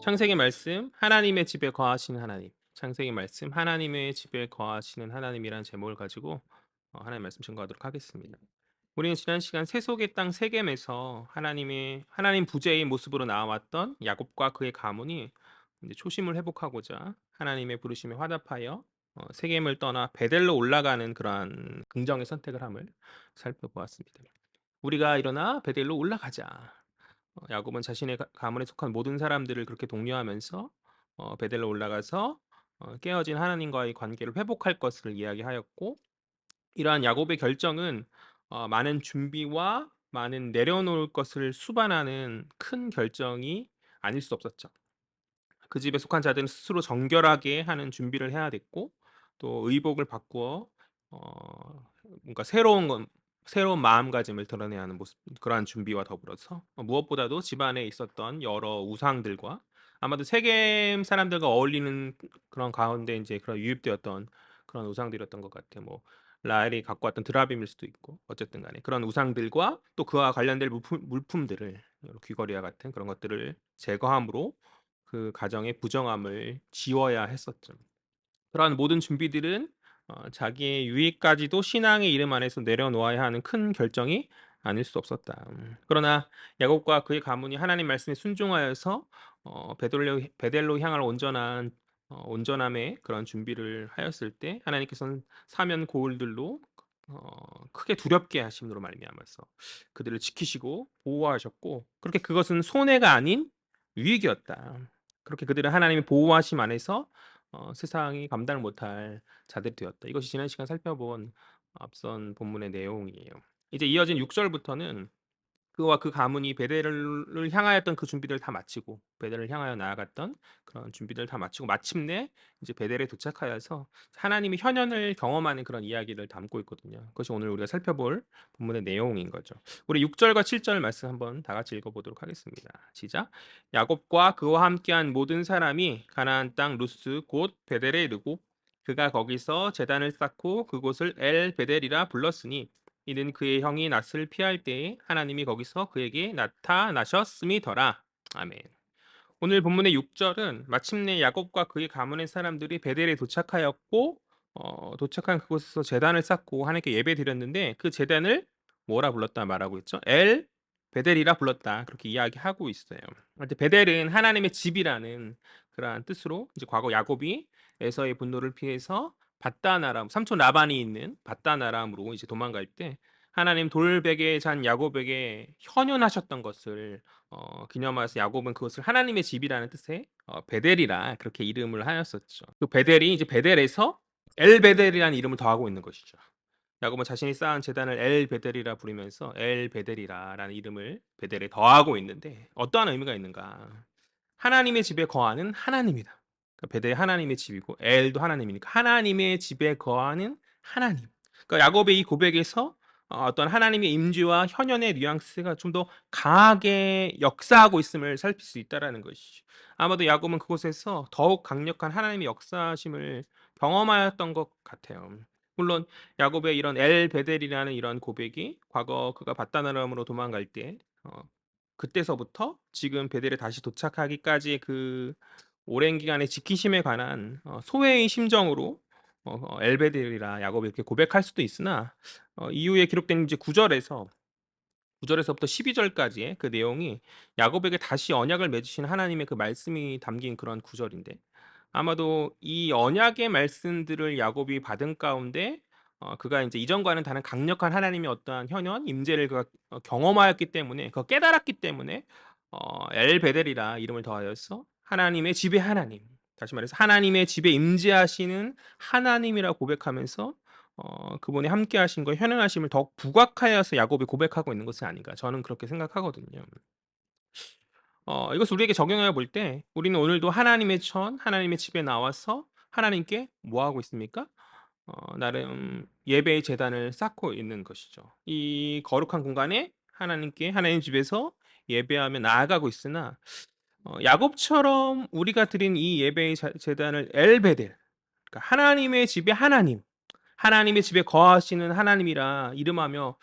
창세기 말씀 하나님의 집에 거하시는 하나님. 창세기 말씀 하나님의 집에 거하시는 하나님이라는 제목을 가지고 하나님 말씀 증거하도록 하겠습니다. 우리는 지난 시간 세속의 땅 세겜에서 하나님 부재의 모습으로 나왔던 야곱과 그의 가문이 이제 초심을 회복하고자 하나님의 부르심에 화답하여 세겜을 떠나 베델로 올라가는 그러한 긍정의 선택을 함을 살펴보았습니다. 우리가 일어나 베델로 올라가자. 야곱은 자신의 가문에 속한 모든 사람들을 그렇게 독려하면서 베델로 올라가서 깨어진 하나님과의 관계를 회복할 것을 이야기하였고, 이러한 야곱의 결정은 많은 준비와 많은 내려놓을 것을 수반하는 큰 결정이 아닐 수 없었죠. 그 집에 속한 자들은 스스로 정결하게 하는 준비를 해야 됐고, 또 의복을 바꾸어 뭔가 새로운 마음가짐을 드러내야 하는 모습, 그러한 준비와 더불어서 무엇보다도 집안에 있었던 여러 우상들과 아마도 세겜 사람들과 어울리는 그런 가운데 이제 그런 유입되었던 그런 우상들이었던 것 같아요. 뭐 라헬이 갖고 왔던 드라빔일 수도 있고, 어쨌든 간에 그런 우상들과 또 그와 관련된 물품들을, 귀걸이와 같은 그런 것들을 제거함으로 그 가정의 부정함을 지워야 했었죠. 그러한 모든 준비들은 자기의 유익까지도 신앙의 이름 안에서 내려놓아야 하는 큰 결정이 아닐 수 없었다. 그러나 야곱과 그의 가문이 하나님 말씀에 순종하여서 베델로 향할 온전함의 그런 준비를 하였을 때, 하나님께서는 사면 고울들로 크게 두렵게 하심으로 말미암아서 그들을 지키시고 보호하셨고, 그렇게 그것은 손해가 아닌 유익이었다. 그렇게 그들은 하나님의 보호하심 안에서 세상이 감당을 못할 자들이 되었다. 이것이 지난 시간 살펴본 앞선 본문의 내용이에요. 이제 이어진 6절부터는 그와 그 가문이 베델을 향하였던 그 준비들을 다 마치고, 베델을 향하여 나아갔던 그런 준비들을 다 마치고 마침내 이제 베델에 도착하여서 하나님의 현현을 경험하는 그런 이야기를 담고 있거든요. 그것이 오늘 우리가 살펴볼 본문의 내용인 거죠. 우리 6절과 7절 말씀 한번 다 같이 읽어보도록 하겠습니다. 시작. 야곱과 그와 함께한 모든 사람이 가나안 땅 루스 곧 베델에 이르고 그가 거기서 제단을 쌓고 그곳을 엘 베델이라 불렀으니 이는 그의 형이 낯을 피할 때에 하나님이 거기서 그에게 나타나셨음이더라. 아멘. 오늘 본문의 6절은 마침내 야곱과 그의 가문의 사람들이 베델에 도착하였고, 도착한 그곳에서 제단을 쌓고 하나님께 예배드렸는데, 그 제단을 뭐라 불렀다 말하고 있죠? 엘 베델이라 불렀다. 그렇게 이야기하고 있어요. 근데 베델은 하나님의 집이라는 그러한 뜻으로, 이제 과거 야곱이 에서의 분노를 피해서 바다나람, 삼촌 라반이 있는 바다나람으로 이제 도망갈 때 하나님 돌베개에 잔 야곱에게 현현하셨던 것을 기념하여서 야곱은 그것을 하나님의 집이라는 뜻의 베델이라 그렇게 이름을 하였었죠. 그 베델이 이제 베델에서 엘 베델이라는 이름을 더하고 있는 것이죠. 야곱은 자신이 쌓은 제단을 엘 베델이라 부르면서 엘 베델이라라는 이름을 베델에 더하고 있는데, 어떠한 의미가 있는가? 하나님의 집에 거하는 하나님이다. 그러니까 베델 하나님의 집이고 엘도 하나님이니까 하나님의 집에 거하는 하나님. 그러니까 야곱의 이 고백에서 어떤 하나님의 임재와 현현의 뉘앙스가 좀 더 강하게 역사하고 있음을 살필 수 있다라는 것이죠. 아마도 야곱은 그곳에서 더욱 강력한 하나님의 역사심을 경험하였던 것 같아요. 물론 야곱의 이런 엘 베델이라는 이런 고백이 과거 그가 바다나람으로 도망갈 때 그때서부터 지금 베델에 다시 도착하기까지의 그 오랜 기간의 지키심에 관한 소회의 심정으로 엘 베델이라 야곱이 이렇게 고백할 수도 있으나, 이후에 기록된 이제 9절에서부터 12절까지의 그 내용이 야곱에게 다시 언약을 맺으신 하나님의 그 말씀이 담긴 그런 구절인데, 아마도 이 언약의 말씀들을 야곱이 받은 가운데 그가 이제 이전과는 다른 강력한 하나님의 어떠한 현현 임재를 그가 경험하였기 때문에, 그가 깨달았기 때문에 엘 베델이라 이름을 더하여서 하나님의 집의 하나님, 다시 말해서 하나님의 집에 임재하시는 하나님이라 고백하면서 그분이 함께하신 거 현현하심을 더욱 부각하여서 야곱이 고백하고 있는 것은 아닌가, 저는 그렇게 생각하거든요. 이것을 우리에게 적용해 볼 때 우리는 오늘도 하나님의 하나님의 집에 나와서 하나님께 뭐 하고 있습니까? 나름 예배의 제단을 쌓고 있는 것이죠. 이 거룩한 공간에 하나님께 하나님 집에서 예배하며 나아가고 있으나, 야곱처럼 우리가 드린 이 예배의 제단을 엘베델, 그러니까 하나님의 집의 하나님, 하나님의 집에 거하시는 하나님이라 이름하며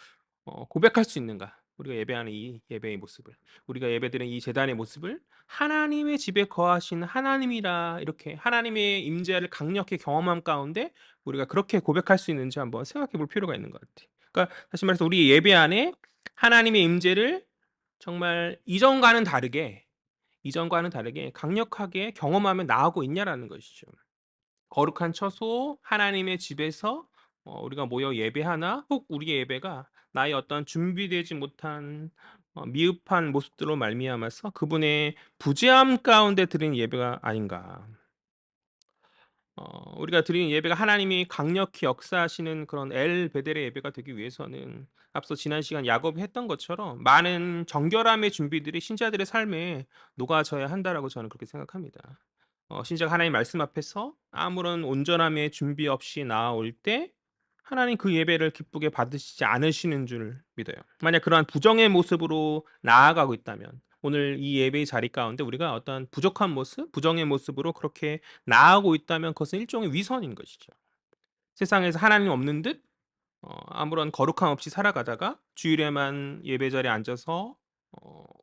고백할 수 있는가? 우리가 예배하는 이 예배의 모습을, 우리가 예배드리는 이 제단의 모습을 '하나님의 집에 거하시는 하나님이라.' 이렇게 하나님의 임재를 강력히 경험함 가운데 우리가 그렇게 고백할 수 있는지 한번 생각해 볼 필요가 있는 것 같아요. 그러니까 다시 말해서 우리 예배 안에 하나님의 임재를 정말 이전과는 다르게 강력하게 경험하며 나아가고 있냐라는 것이죠. 거룩한 처소 하나님의 집에서 우리가 모여 예배하나 혹 우리의 예배가 나의 어떤 준비되지 못한 미흡한 모습들로 말미암아서 그분의 부재함 가운데 드리는 예배가 아닌가. 우리가 드리는 예배가 하나님이 강력히 역사하시는 그런 엘 베델의 예배가 되기 위해서는 앞서 지난 시간 야곱이 했던 것처럼 많은 정결함의 준비들이 신자들의 삶에 녹아져야 한다라고 저는 그렇게 생각합니다. 신자가 하나님 말씀 앞에서 아무런 온전함의 준비 없이 나아올 때 하나님 그 예배를 기쁘게 받으시지 않으시는 줄 믿어요. 만약 그러한 부정의 모습으로 나아가고 있다면 오늘 이 예배의 자리 가운데 우리가 어떤 부족한 모습, 부정의 모습으로 그렇게 나아가고 있다면 그것은 일종의 위선인 것이죠. 세상에서 하나님 없는 듯 아무런 거룩함 없이 살아가다가 주일에만 예배 자리에 앉아서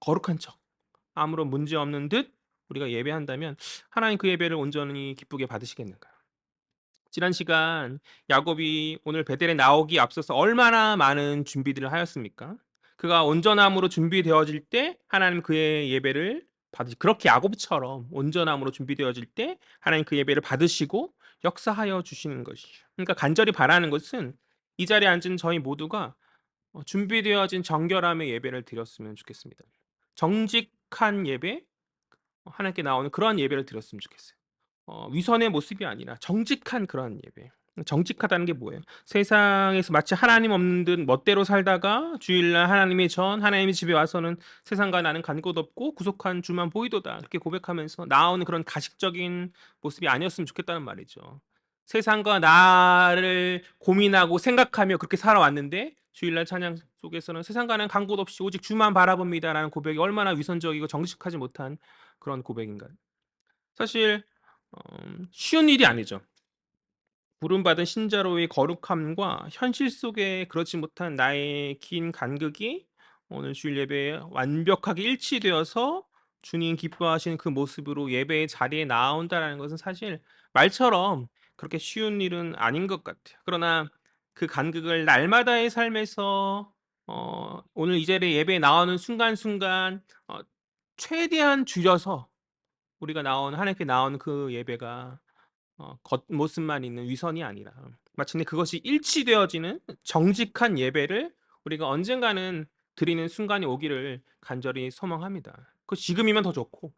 거룩한 척, 아무런 문제 없는 듯 우리가 예배한다면 하나님 그 예배를 온전히 기쁘게 받으시겠는가? 지난 시간 야곱이 오늘 베델에 나오기 앞서서 얼마나 많은 준비들을 하였습니까? 그가 온전함으로 준비되어질 때 하나님 그의 예배를 받으시 그렇게 야곱처럼 온전함으로 준비되어질 때 하나님 그 예배를 받으시고 역사하여 주시는 것이죠. 그러니까 간절히 바라는 것은 이 자리에 앉은 저희 모두가 준비되어진 정결함의 예배를 드렸으면 좋겠습니다. 정직한 예배, 하나님께 나오는 그러한 예배를 드렸으면 좋겠어요. 위선의 모습이 아니라 정직한 그러한 예배. 정직하다는 게 뭐예요? 세상에서 마치 하나님 없는 듯 멋대로 살다가 주일날 하나님의 하나님의 집에 와서는 세상과 나는 간 곳 없고 구속한 주만 보이도다. 이렇게 고백하면서 나오는 그런 가식적인 모습이 아니었으면 좋겠다는 말이죠. 세상과 나를 고민하고 생각하며 그렇게 살아왔는데 주일날 찬양 속에서는 세상과는 간 곳 없이 오직 주만 바라봅니다라는 고백이 얼마나 위선적이고 정직하지 못한 그런 고백인가요? 사실 쉬운 일이 아니죠. 부름받은 신자로의 거룩함과 현실 속에 그렇지 못한 나의 긴 간극이 오늘 주일 예배에 완벽하게 일치되어서 주님 기뻐하시는 그 모습으로 예배의 자리에 나온다라는 것은 사실 말처럼 그렇게 쉬운 일은 아닌 것 같아요. 그러나 그 간극을 날마다의 삶에서 오늘 이 자리에 예배에 나오는 순간순간 최대한 줄여서 우리가 하나님께 나오는 그 예배가 겉모습만 있는 위선이 아니라 마침내 그것이 일치되어지는 정직한 예배를 우리가 언젠가는 드리는 순간이 오기를 간절히 소망합니다. 그 지금이면 더 좋고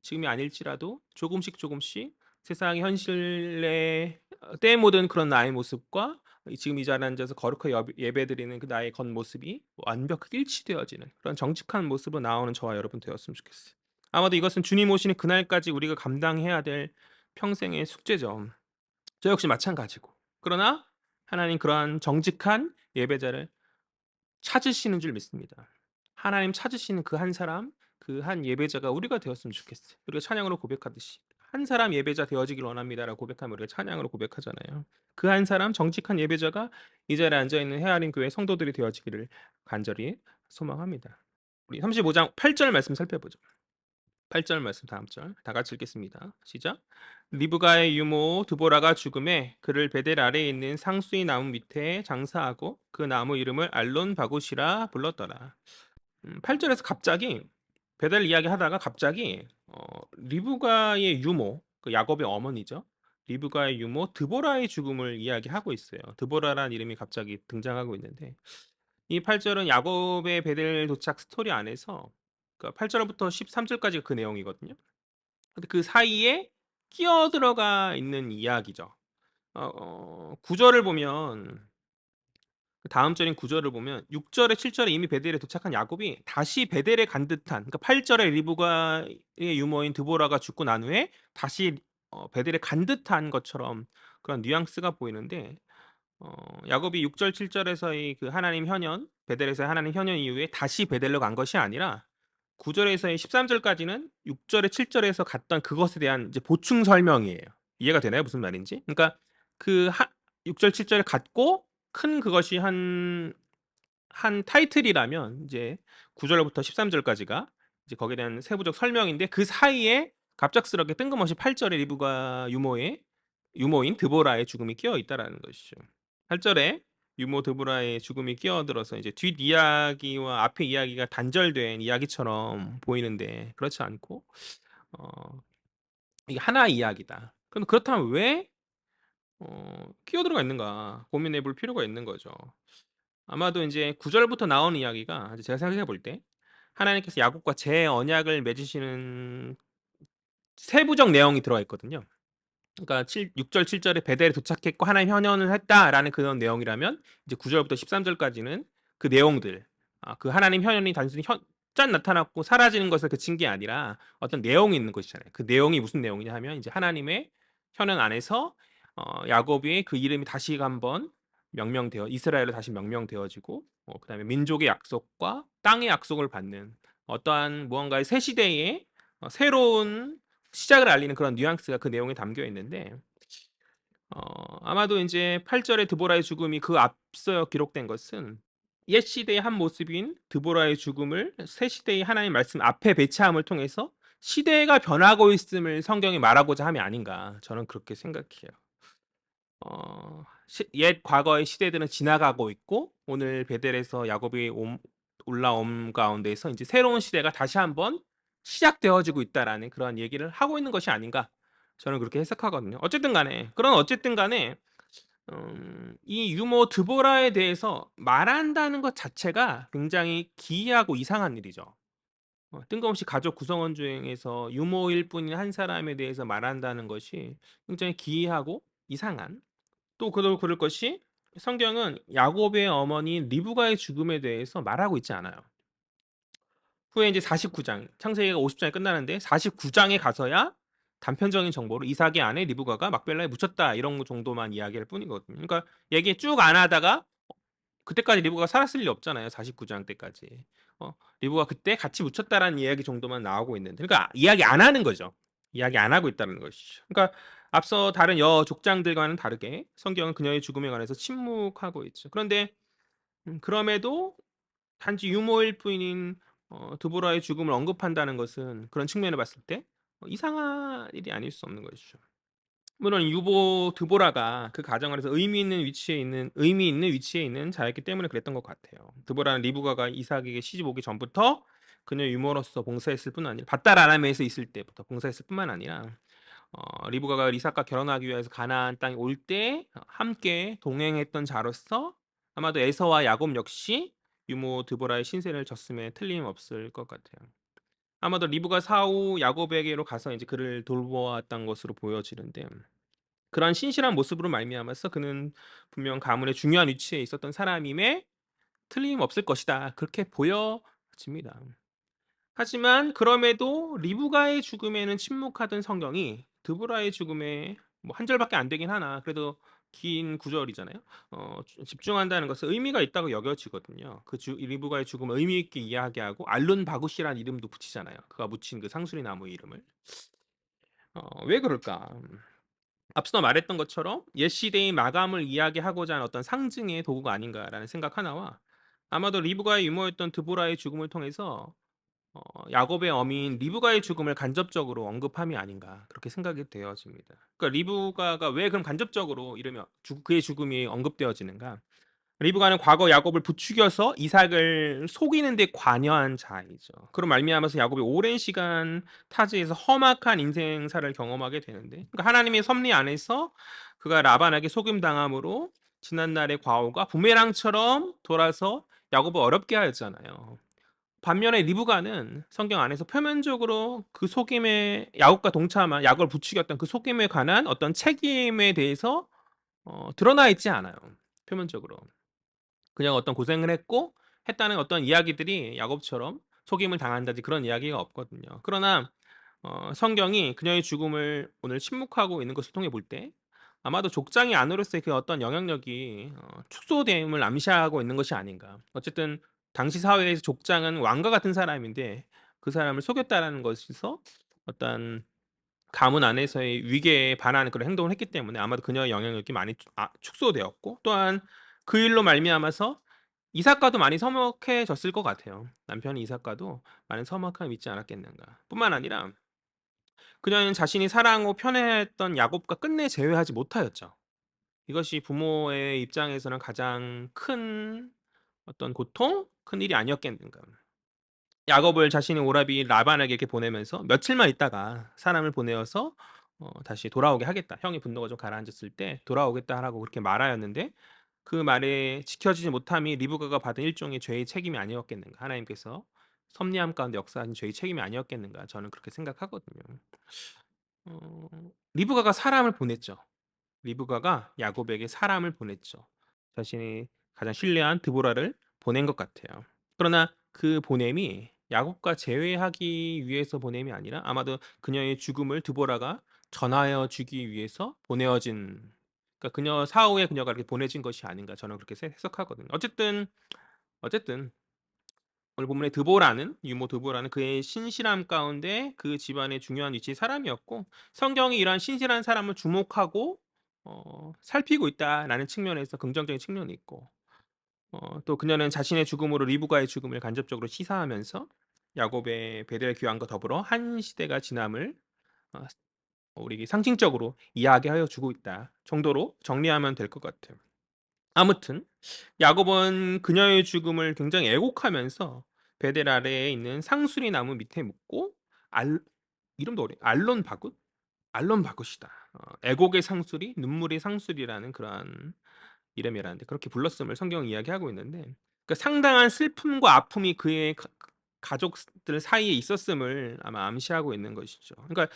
지금이 아닐지라도 조금씩 조금씩 세상의 현실에 때 묻은 그런 나의 모습과 지금 이 자리에 앉아서 거룩하게 예배드리는 그 나의 겉모습이 완벽하게 일치되어지는 그런 정직한 모습으로 나오는 저와 여러분 되었으면 좋겠어요. 아마도 이것은 주님 오시는 그날까지 우리가 감당해야 될 평생의 숙제죠. 저 역시 마찬가지고. 그러나 하나님 그러한 정직한 예배자를 찾으시는 줄 믿습니다. 하나님 찾으시는 그 한 사람, 그 한 예배자가 우리가 되었으면 좋겠어요. 우리가 찬양으로 고백하듯이 한 사람 예배자 되어지길 원합니다라고 고백하면 우리가 찬양으로 고백하잖아요. 그 한 사람 정직한 예배자가 이 자리에 앉아 있는 헤아린 교회 성도들이 되어지기를 간절히 소망합니다. 우리 35장 8절 말씀 살펴보죠. 8절 말씀 다음 절 다 같이 읽겠습니다. 시작. 리브가의 유모 드보라가 죽음에 그를 베델 아래에 있는 상수의 나무 밑에 장사하고 그 나무 이름을 알론 바굿이라 불렀더라. 8절에서 갑자기 베델 이야기하다가 갑자기 리브가의 유모, 그 야곱의 어머니죠. 리브가의 유모 드보라의 죽음을 이야기하고 있어요. 드보라라는 이름이 갑자기 등장하고 있는데 이 8절은 야곱의 베델 도착 스토리 안에서 그러니까 8절부터 13절까지가 그 내용이거든요. 근데 그 사이에 끼어들어가 있는 이야기죠. 9절을 보면 그 다음 절인 9절을 보면 6절에 7절에 이미 베델에 도착한 야곱이 다시 베델에 간 듯한 그러니까 8절에 리브가의 유모인 드보라가 죽고 난 후에 다시 베델에 간 듯한 것처럼 그런 뉘앙스가 보이는데 야곱이 6절 7절에서의 그 하나님 현현 베델에서의 하나님 현현 이후에 다시 베델로 간 것이 아니라 9절에서의 13절까지는 6절에 7절에서 갔던 그것에 대한 이제 보충 설명이에요. 이해가 되나요? 무슨 말인지? 그러니까 그 6절 7절에 갔고 큰 그것이 한 한 타이틀이라면 이제 9 절부터 13 절까지가 이제 거기에 대한 세부적 설명인데 그 사이에 갑작스럽게 뜬금없이 8 절에 리브가 유모인 드보라의 죽음이 끼어 있다라는 것이죠. 8 절에 유모 드보라의 죽음이 끼어들어서 이제 뒷이야기와 앞의 이야기가 단절된 이야기처럼 보이는데 그렇지 않고 어 이게 하나의 이야기다. 그럼 그렇다면 왜 끼어들어가 있는가 고민해 볼 필요가 있는 거죠. 아마도 인제 9 절부터 나오는 이야기가 이제 제가 생각해 볼 때 하나님께서 야곱과 재언약을 맺으시는 세부적 내용이 들어가 있거든요. 그러니까 6 절, 7 절에 베델에 도착했고 하나님 현현을 했다라는 그런 내용이라면 이제 9 절부터 13 절까지는 그 내용들 그 하나님 현현이 단순히 짠 나타났고 사라지는 것을 그친 게 아니라 어떤 내용이 있는 것이잖아요. 그 내용이 무슨 내용이냐 하면 이제 하나님의 현현 안에서 야곱의 그 이름이 다시 한번 명명되어 이스라엘로 다시 명명되어지고 그다음에 민족의 약속과 땅의 약속을 받는 어떠한 무언가의 새 시대의 새로운 시작을 알리는 그런 뉘앙스가 그 내용에 담겨 있는데 아마도 인제 8 절의 드보라의 죽음이 그 앞서 기록된 것은 옛 시대의 한 모습인 드보라의 죽음을 새 시대의 하나님 말씀 앞에 배치함을 통해서 시대가 변하고 있음을 성경이 말하고자 함이 아닌가 저는 그렇게 생각해요. 옛 과거의 시대들은 지나가고 있고 오늘 베델에서 야곱이 올라옴 가운데에서 인제 새로운 시대가 다시 한번 시작되어지고 있다라는 그런 얘기를 하고 있는 것이 아닌가 저는 그렇게 해석하거든요. 어쨌든 간에 이 유모 드보라에 대해서 말한다는 것 자체가 굉장히 기이하고 이상한 일이죠. 뜬금없이 가족 구성원 중에서 유모일 뿐인 한 사람에 대해서 말한다는 것이 굉장히 기이하고 이상한 또 그럴 것이 성경은 야곱의 어머니 리브가의 죽음에 대해서 말하고 있지 않아요. 후에 이제 49 장, 창세기가 50 장에 끝나는데 49 장에 가서야 단편적인 정보로 이삭의 아내 리브가가 막벨라에 묻혔다 이런 거 정도만 이야기할 뿐이거든요. 그러니까 얘기 쭉 안 하다가 그때까지 리브가가 살았을 리 없잖아요. 49장 때까지. 리브가 그때 같이 묻혔다라는 이야기 정도만 나오고 있는데 그러니까 이야기 안 하는 거죠. 이야기 안 하고 있다는 것이죠. 그러니까 앞서 다른 족장들과는 다르게 성경은 그녀의 죽음에 관해서 침묵하고 있죠. 그런데 그럼에도 단지 유모일 뿐인 드보라의 죽음을 언급한다는 것은 그런 측면을 봤을 때 이상한 일이 아닐 수 없는 것이죠. 물론 유보 드보라가 그 가정 안에서 의미 있는 위치에 있는 자였기 때문에 그랬던 것 같아요. 드보라는 리브가가 이삭에게 시집 오기 전부터 그녀의 유모로서 봉사했을 뿐 아니라 밧달 아람에서 있을 때부터 봉사했을 뿐만 아니라 리브가가 이삭과 결혼하기 위해서 가나안 땅에 올 때 함께 동행했던 자로서 아마도 에서와 야곱 역시 유모 드보라의 신세를 졌음에 틀림없을 것 같아요. 아마도 리브가 사후 야곱에게로 가서 이제 그를 돌보았던 것으로 보여지는데 그런 신실한 모습으로 말미암아서 그는 분명 가문의 중요한 위치에 있었던 사람임에 틀림없을 것이다. 그렇게 보여집니다. 하지만 그럼에도 리브가의 죽음에는 침묵하던 성경이 드보라의 죽음에 뭐 한 절밖에 안 되긴 하나 그래도 긴 구절이잖아요. 집중한다는 것은 의미가 있다고 여겨지거든요. 리브가의 죽음을 의미 있게 이야기하고 알룬 바굿이라는 이름도 붙이잖아요. 그가 묻힌 그 상수리 나무의 이름을. 왜 그럴까? 앞서 말했던 것처럼 옛 시대의 마감을 이야기하고자 하는 어떤 상징의 도구가 아닌가라는 생각 하나와 아마도 리브가의 유모였던 드보라의 죽음을 통해서 야곱의 어미인 리브가의 죽음을 간접적으로 언급함이 아닌가 그렇게 생각이 되어집니다. 그러니까 리브가가 왜 그럼 간접적으로 이러면 그의 죽음이 언급되어지는가? 리브가는 과거 야곱을 부추겨서 이삭을 속이는 데 관여한 자이죠. 그런 말미암아서 야곱이 오랜 시간 타지에서 험악한 인생사를 경험하게 되는데 그러니까 하나님의 섭리 안에서 그가 라반에게 속임당함으로 지난날의 과오가 부메랑처럼 돌아서 야곱을 어렵게 하였잖아요. 반면에 리브가는 성경 안에서 표면적으로 그 속임에 야곱과 동참한 야곱을 부추겼던 그 속임에 관한 어떤 책임에 대해서 드러나 있지 않아요. 표면적으로. 그냥 어떤 고생을 했다는 어떤 이야기들이 야곱처럼 속임을 당한다든지 그런 이야기가 없거든요. 그러나 성경이 그녀의 죽음을 오늘 침묵하고 있는 것을 통해 볼 때 아마도 족장의 아내로서의 그 어떤 영향력이 축소됨을 암시하고 있는 것이 아닌가. 어쨌든 당시 사회에서 족장은 왕과 같은 사람인데 그 사람을 속였다라는 것에서 어떤 가문 안에서의 위계에 반하는 그런 행동을 했기 때문에 아마도 그녀의 영향력이 많이 축소되었고 또한 그 일로 말미암아서 이삭과도 많이 서먹해졌을 것 같아요. 남편이 이삭과도 많은 서먹함을 믿지 않았겠는가. 뿐만 아니라 그녀는 자신이 사랑하고 편애했던 야곱과 끝내 재회하지 못하였죠. 이것이 부모의 입장에서는 가장 큰 어떤 고통, 큰일이 아니었겠는가. 야곱을 자신의 오라비 라반에게 이렇게 보내면서 며칠만 있다가 사람을 보내어서 다시 돌아오게 하겠다. 형의 분노가 좀 가라앉았을 때 돌아오겠다라고 그렇게 말하였는데 그 말에 지켜지지 못함이 리브가가 받은 일종의 죄의 책임이 아니었겠는가. 하나님께서 섭리함 가운데 역사하신 죄의 책임이 아니었겠는가. 저는 그렇게 생각하거든요. 어 리브가가 사람을 보냈죠. 리브가가 야곱에게 사람을 보냈죠. 자신이 가장 신뢰한 드보라를 보낸 것 같아요. 그러나 그 보냄이 야곱과 재회하기 위해서 보냄이 아니라 아마도 그녀의 죽음을 드보라가 전하여 주기 위해서 보내어진, 그러니까 그녀 사후에 그녀가 이렇게 보내진 것이 아닌가, 저는 그렇게 해석하거든요. 어쨌든 오늘 본문의 드보라는, 유모 드보라는 그의 신실함 가운데 그 집안의 중요한 위치의 사람이었고, 성경이 이러한 신실한 사람을 주목하고 살피고 있다라는 측면에서 긍정적인 측면이 있고, 또 그녀는 자신의 죽음으로 리브가의 죽음을 간접적으로 시사하면서 야곱의 베델 귀환과 더불어 한 시대가 지남을 어 우리에게 상징적으로 이야기하여 주고 있다 정도로 정리하면 될 것 같아요. 아무튼 야곱은 그녀의 죽음을 굉장히 애곡하면서 베델 아래에 있는 상수리 나무 밑에 묻고, 알 이름도 어려워. 알론바굿이다. 애곡의 상수리, 눈물의 상수리라는 그러한 이름이라는데 그렇게 불렀음을 성경은 이야기하고 있는데, 그러니까 상당한 슬픔과 아픔이 그의 가족들 사이에 있었음을 아마 암시하고 있는 것이죠. 그러니까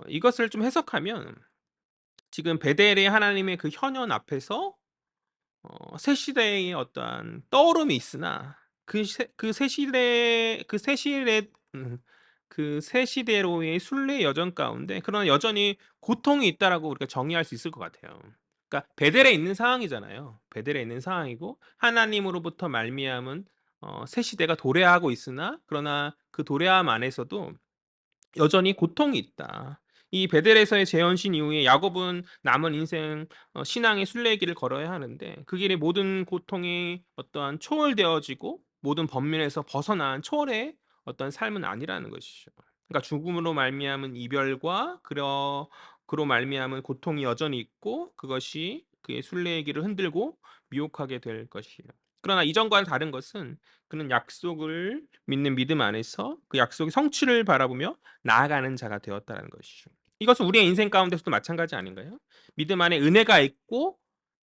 이것을 좀 해석하면 지금 베델의 하나님의 그 현현 앞에서 새 시대의 어떠한 떠오름이 있으나 음 그 새 시대로의 순례 여정 가운데 그러나 여전히 고통이 있다라고 우리가 정의할 수 있을 것 같아요. 그러니까 베델에 있는 상황이잖아요. 베델에 있는 상황이고 하나님으로부터 말미암은 새 시대가 도래하고 있으나 그러나 그 도래함 안에서도 여전히 고통이 있다. 이 베델에서의 재혼신 이후에 야곱은 남은 인생 신앙의 순례길을 걸어야 하는데 그 길에 모든 고통이 어떠한 초월되어지고 모든 번민에서 벗어난 초월의 어떤 삶은 아니라는 것이죠. 그러니까 죽음으로 말미암은 이별과 그로 말미암은 고통이 여전히 있고 그것이 그의 순례의 길을 흔들고 미혹하게 될 것이에요. 그러나 이전과는 다른 것은 그는 약속을 믿는 믿음 안에서 그 약속의 성취를 바라보며 나아가는 자가 되었다라는 것이죠. 이것은 우리의 인생 가운데서도 마찬가지 아닌가요? 믿음 안에 은혜가 있고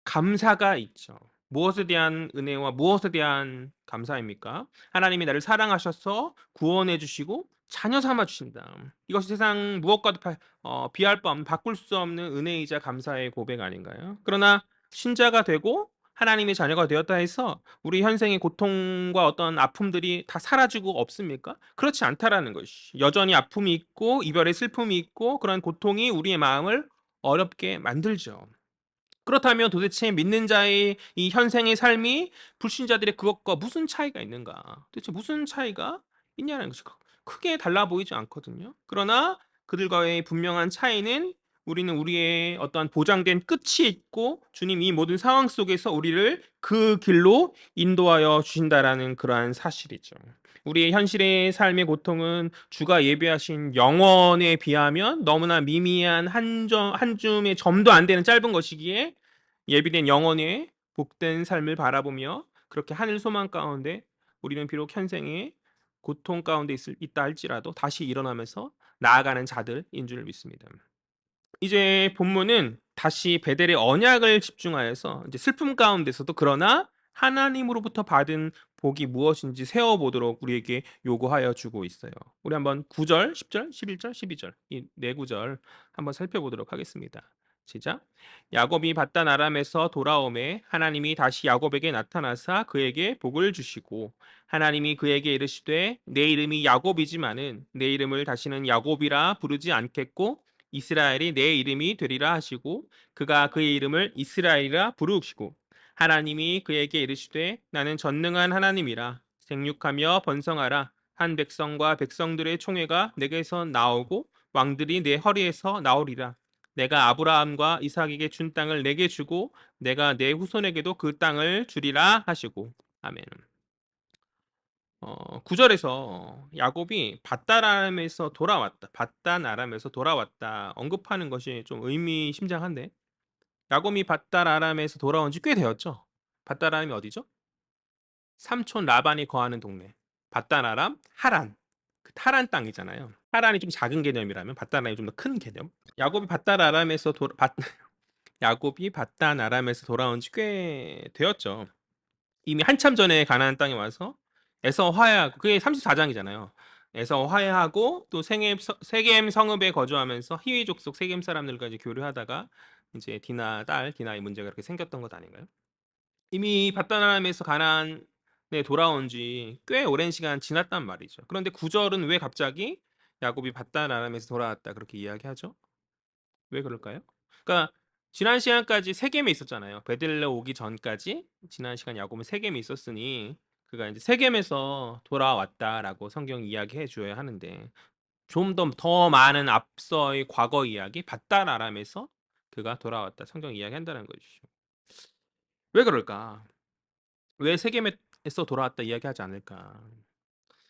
감사가 있죠. 무엇에 대한 은혜와 무엇에 대한 감사입니까? 하나님이 나를 사랑하셔서 구원해 주시고 자녀 삼아 주신다. 이것이 세상 무엇과도 비할 바 없는, 바꿀 수 없는 은혜이자 감사의 고백 아닌가요? 그러나 신자가 되고 하나님의 자녀가 되었다 해서 우리 현생의 고통과 어떤 아픔들이 다 사라지고 없습니까? 그렇지 않다라는 것이. 여전히 아픔이 있고 이별의 슬픔이 있고 그런 고통이 우리의 마음을 어렵게 만들죠. 그렇다면 도대체 믿는 자의 이 현생의 삶이 불신자들의 그것과 무슨 차이가 있는가? 도대체 무슨 차이가 있냐는 것이 크게 달라 보이지 않거든요. 그러나 그들과의 분명한 차이는 우리는 우리의 어떠한 보장된 끝이 있고 주님 이 모든 상황 속에서 우리를 그 길로 인도하여 주신다라는 그러한 사실이죠. 우리의 현실의 삶의 고통은 주가 예비하신 영원에 비하면 너무나 미미한 한 줌의 점도 안 되는 짧은 것이기에 예비된 영혼의 복된 삶을 바라보며 그렇게 하늘 소망 가운데 우리는 비록 현생의 고통 가운데 있다 할지라도 다시 일어나면서 나아가는 자들인 줄 믿습니다. 이제 본문은 다시 베델의 언약을 집중하여서 이제 슬픔 가운데서도 그러나 하나님으로부터 받은 복이 무엇인지 세워보도록 우리에게 요구하여 주고 있어요. 우리 한번 9절, 10절, 11절, 12절 이 네 구절 한번 살펴보도록 하겠습니다. 시작. 야곱이 밧단 아람에서 돌아오매 하나님이 다시 야곱에게 나타나사 그에게 복을 주시고 하나님이 그에게 이르시되 내 이름이 야곱이지만은 내 이름을 다시는 야곱이라 부르지 않겠고 이스라엘이 내 이름이 되리라 하시고 그가 그의 이름을 이스라엘이라 부르시고 하나님이 그에게 이르시되 나는 전능한 하나님이라 생육하며 번성하라 한 백성과 백성들의 총회가 내게서 나오고 왕들이 내 허리에서 나오리라 내가 아브라함과 이삭에게 준 땅을 내게 주고 내가 내 후손에게도 그 땅을 주리라 하시고 아멘. 9절에서 야곱이 밧단 아람에서 돌아왔다 언급하는 것이 좀 의미심장한데, 야곱이 밧단 아람에서 돌아온 지 꽤 되었죠. 밧단 아람이 어디죠? 삼촌 라반이 거하는 동네. 밧단 아람, 하란. 그 하란 땅이잖아요. 하란이 좀 작은 개념이라면 밧단 아람이 좀 더 큰 개념. 야곱이 밧단 아람에서 야곱이 밧단 아람에서 돌아온 지 꽤 되었죠. 이미 한참 전에 가나안 땅에 와서 에서 화해하고, 그게 34장이잖아요. 에서 화해하고 또 세겜 성읍에 거주하면서 히위 족속 세겜 사람들과 이제 교류하다가 이제 딸 디나의 문제가 그렇게 생겼던 것 아닌가요? 이미 바다나람에서 가나안에 돌아온 지 꽤 오랜 시간 지났단 말이죠. 그런데 9절은 왜 갑자기 야곱이 바다나람에서 돌아왔다 그렇게 이야기하죠? 왜 그럴까요? 그러니까 지난 시간까지 세겜에 있었잖아요. 베들레 오기 전까지 지난 시간 야곱은 세겜에 있었으니 그가 이제 세겜에서 돌아왔다라고 성경 이야기해 줘야 하는데, 좀 더 많은 앞서의 과거 이야기 바단 아람에서 그가 돌아왔다 성경 이야기한다는 것이죠. 왜 그럴까? 왜 세겜에서 돌아왔다 이야기하지 않을까?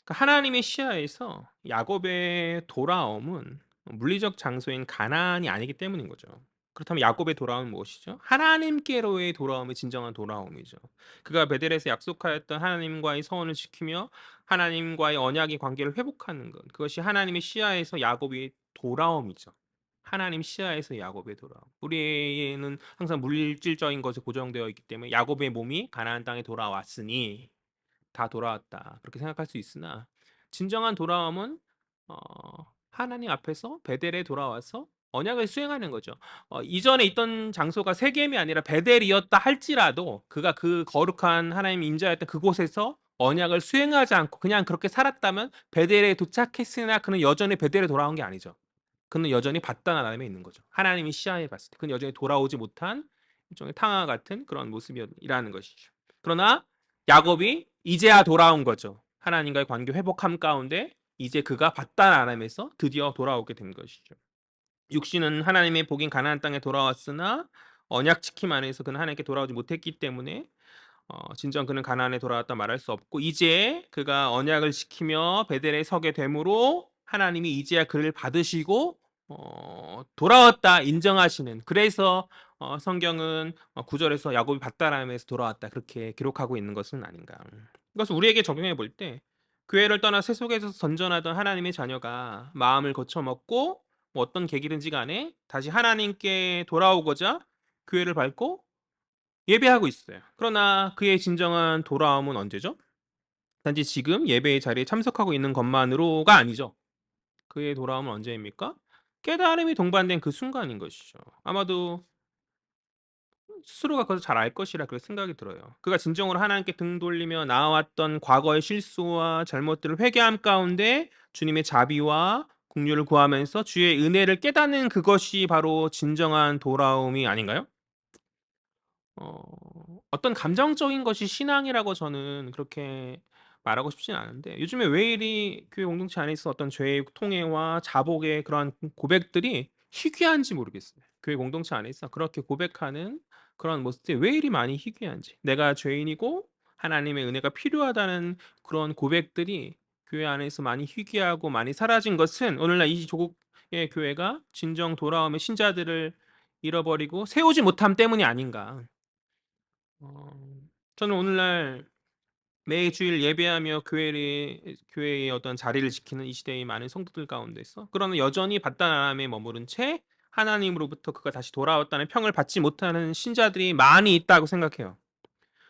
그러니까 하나님의 시야에서 야곱의 돌아옴은 물리적 장소인 가나안이 아니기 때문인 거죠. 그렇다면 야곱의 돌아옴은 무엇이죠? 하나님께로의 돌아옴이 진정한 돌아옴이죠. 그가 베델에서 약속하였던 하나님과의 서원을 지키며 하나님과의 언약의 관계를 회복하는 것. 그것이 하나님의 시야에서 야곱의 돌아옴이죠. 하나님 시야에서 야곱의 돌아옴. 우리는 항상 물질적인 것에 고정되어 있기 때문에 야곱의 몸이 가나안 땅에 돌아왔으니 다 돌아왔다 그렇게 생각할 수 있으나, 진정한 돌아옴은 어, 하나님 앞에서 베델에 돌아와서 언약을 수행하는 거죠. 이전에 있던 장소가 세겜이 아니라 베델이었다 할지라도 그가 그 거룩한 하나님 임자였던 그곳에서 언약을 수행하지 않고 그냥 그렇게 살았다면 베델에 도착했으나 그는 여전히 베델에 돌아온 게 아니죠. 그는 여전히 받단 아람에 있는 거죠. 하나님이 시야에 봤을 때 그는 여전히 돌아오지 못한 일종의 탕화 같은 그런 모습이라는 것이죠. 그러나 야곱이 이제야 돌아온 거죠. 하나님과의 관계 회복함 가운데 이제 그가 받단 아람에서 드디어 돌아오게 된 것이죠. 육신은 하나님의 복인 가나안 땅에 돌아왔으나 언약 지킴 안에서 그는 하나님께 돌아오지 못했기 때문에 진정 그는 가나안에 돌아왔다 말할 수 없고, 이제 그가 언약을 지키며 베델에 서게 되므로 하나님이 이제야 그를 받으시고 돌아왔다 인정하시는, 그래서 성경은 9절에서 야곱이 밧다람에서 돌아왔다 그렇게 기록하고 있는 것은 아닌가. 이것을 우리에게 적용해 볼 때, 교회를 떠나 세속에서 전전하던 하나님의 자녀가 마음을 고쳐먹고 뭐 어떤 계기든지 간에 다시 하나님께 돌아오고자 교회를 밟고 예배하고 있어요. 그러나 그의 진정한 돌아옴은 언제죠? 단지 지금 예배의 자리에 참석하고 있는 것만으로가 아니죠. 그의 돌아옴은 언제입니까? 깨달음이 동반된 그 순간인 것이죠. 아마도 스스로가 그것을 잘 알 것이라 그렇게 생각이 들어요. 그가 진정으로 하나님께 등 돌리며 나아왔던 과거의 실수와 잘못들을 회개함 가운데 주님의 자비와 긍휼을 구하면서 주의 은혜를 깨닫는 그것이 바로 진정한 돌아옴이 아닌가요? 어떤 감정적인 것이 신앙이라고 저는 그렇게 말하고 싶진 않은데, 요즘에 왜 이리 교회 공동체 안에서 어떤 죄의 통해와 자복의 그러한 고백들이 희귀한지 모르겠어요. 교회 공동체 안에서 그렇게 고백하는 그런 모습들이 왜 이리 많이 희귀한지, 내가 죄인이고 하나님의 은혜가 필요하다는 그런 고백들이 교회 안에서 많이 희귀하고 많이 사라진 것은 오늘날 이 조국의 교회가 진정 돌아오며 신자들을 잃어버리고 세우지 못함 때문이 아닌가. 어, 저는 오늘날 매주일 예배하며 교회의 어떤 자리를 지키는 이 시대의 많은 성도들 가운데서, 그러나 여전히 바다나람에 머무른 채 하나님으로부터 그가 다시 돌아왔다는 평을 받지 못하는 신자들이 많이 있다고 생각해요.